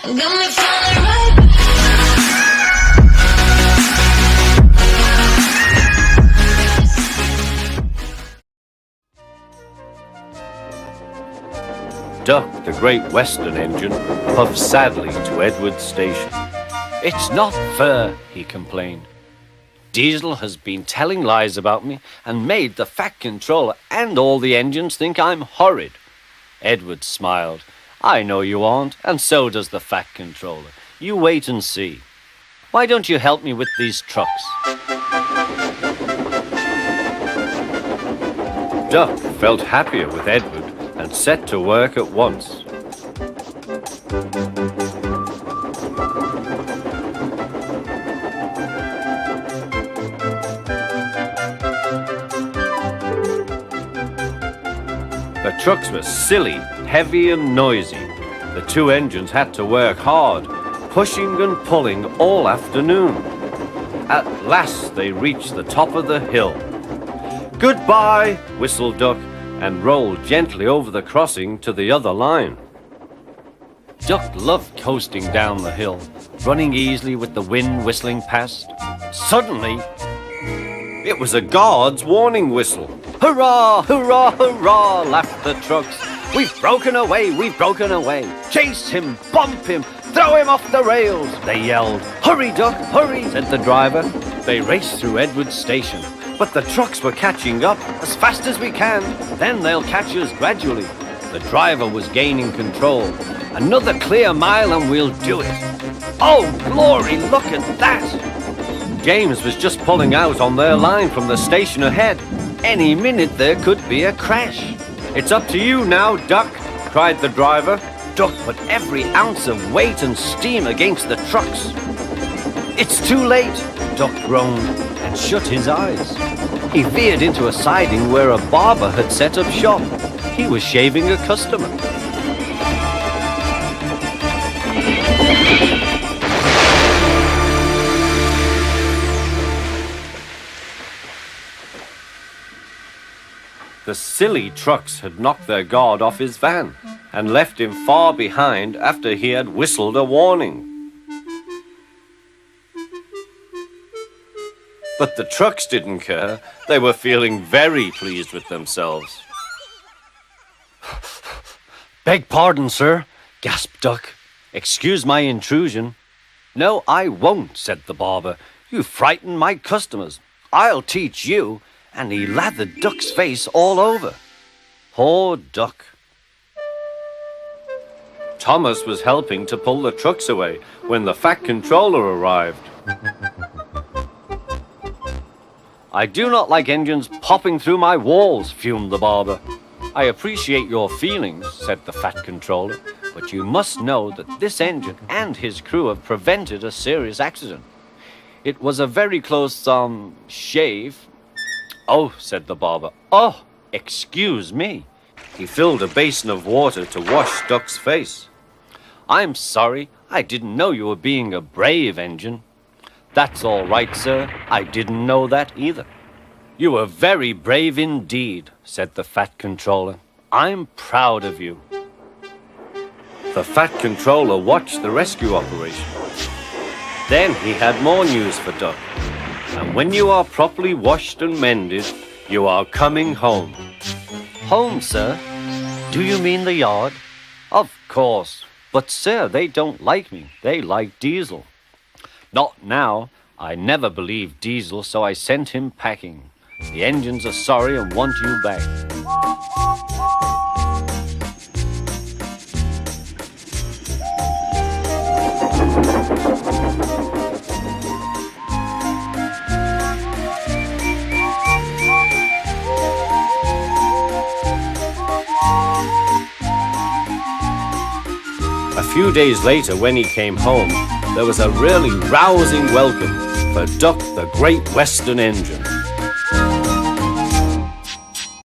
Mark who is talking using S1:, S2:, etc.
S1: Got me feeling right.
S2: Duck, the Great Western Engine, puffed sadly to Edward's station. "It's not fair," he complained. "Diesel has been telling lies about me and made the Fat Controller and all the engines think I'm horrid." Edward smiled. "I know you aren't, and so does the Fat Controller. You wait and see. Why don't you help me with these trucks?" Duck felt happier with Edward and set to work at once. The trucks were silly, heavy and noisy. The two engines had to work hard, pushing and pulling all afternoon. At last they reached the top of the hill. "Goodbye," whistled Duck, and rolled gently over the crossing to the other line. Duck loved coasting down the hill, running easily with the wind whistling past. Suddenly, it was a guard's warning whistle. "Hurrah, hurrah, hurrah," laughed the trucks. "We've broken away, we've broken away. Chase him, bump him, throw him off the rails," they yelled. "Hurry, Duck, hurry," said the driver. They raced through Edward's station, but the trucks were catching up. "As fast as we can, then they'll catch us gradually." The driver was gaining control. "Another clear mile and we'll do it." "Oh, glory, look at that!" James was just pulling out on their line from the station ahead. Any minute there could be a crash. "It's up to you now, Duck," cried the driver. Duck put every ounce of weight and steam against the trucks. "It's too late," Duck groaned and shut his eyes. He veered into a siding where a barber had set up shop. He was shaving a customer. The silly trucks had knocked their guard off his van and left him far behind after he had whistled a warning. But the trucks didn't care. They were feeling very pleased with themselves. "Beg pardon, sir," gasped Duck. "Excuse my intrusion." "No, I won't," said the barber. "You frightened my customers. I'll teach you." And he lathered Duck's face all over. Poor Duck. Thomas was helping to pull the trucks away when the Fat Controller arrived. "I do not like engines popping through my walls," fumed the barber. "I appreciate your feelings," said the Fat Controller, "but you must know that this engine and his crew have prevented a serious accident. It was a very close, shave." "Oh," said the barber. "Oh, excuse me." He filled a basin of water to wash Duck's face. "I'm sorry. I didn't know you were being a brave engine." "That's all right, sir. I didn't know that either." "You were very brave indeed," said the Fat Controller. "I'm proud of you." The Fat Controller watched the rescue operation. Then he had more news for Duck. "And when you are properly washed and mended, you are coming home." "Home, sir? Do you mean the yard?" "Of course. But, sir, they don't like me. They like Diesel." "Not now. I never believed Diesel, so I sent him packing. The engines are sorry and want you back." A few days later, when he came home, there was a really rousing welcome for Duck, the Great Western Engine.